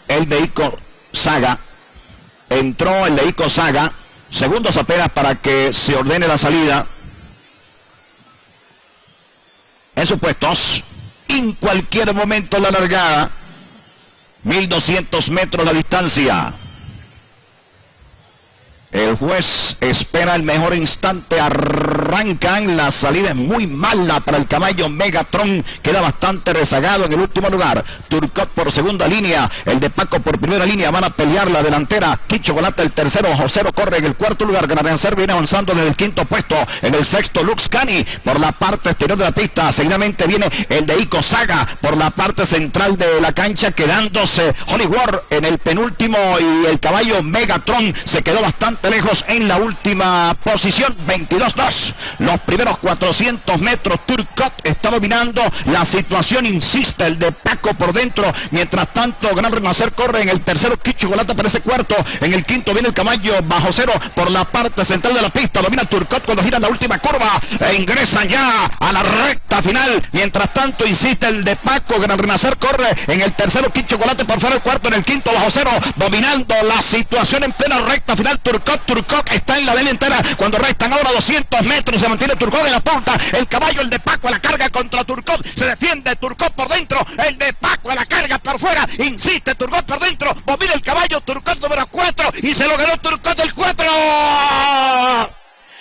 el de Ico Saga. Entró el de Ico Saga. Segundos apenas para que se ordene la salida. En sus puestos. En cualquier momento la largada. 1200 metros la distancia. El juez espera el mejor instante, arrancan, la salida es muy mala para el caballo Megatron, queda bastante rezagado en el último lugar. Turcotte por segunda línea, el de Paco por primera línea, van a pelear la delantera. Quichocolate el tercero, Josero corre en el cuarto lugar, Ganavencer viene avanzando desde el quinto puesto, en el sexto Lux Cani por la parte exterior de la pista, seguidamente viene el de Ico Saga por la parte central de la cancha, quedándose Hollywood en el penúltimo y el caballo Megatron se quedó bastante lejos en la última posición. 22-2, los primeros 400 metros. Turcotte está dominando la situación, insiste el de Paco por dentro, mientras tanto Gran Renacer corre en el tercero, Quichocolate aparece cuarto, en el quinto viene el caballo Bajo Cero por la parte central de la pista, domina Turcotte cuando gira la última curva e ingresan ya a la recta final, mientras tanto insiste el de Paco, Gran Renacer corre en el tercero, Quichocolate por fuera el cuarto, en el quinto Bajo Cero, dominando la situación en plena recta final. Turcotte está en la delantera cuando restan ahora 200 metros, se mantiene Turcotte en la punta, el caballo, el de Paco a la carga contra Turcotte, se defiende Turcotte por dentro, el de Paco a la carga por fuera, insiste Turcotte por dentro, domina el caballo Turcotte número 4 y se lo ganó Turcotte el 4.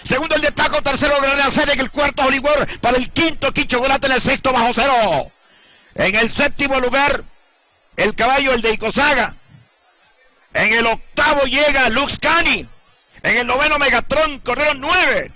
Segundo el de Paco, tercero Granada en el cuarto Hollywood, para el quinto Quichocolate, en el sexto Bajo Cero. En el séptimo lugar el caballo, el de Ico Saga. En el octavo llega Lux Cani. En el noveno Megatron corrieron 9.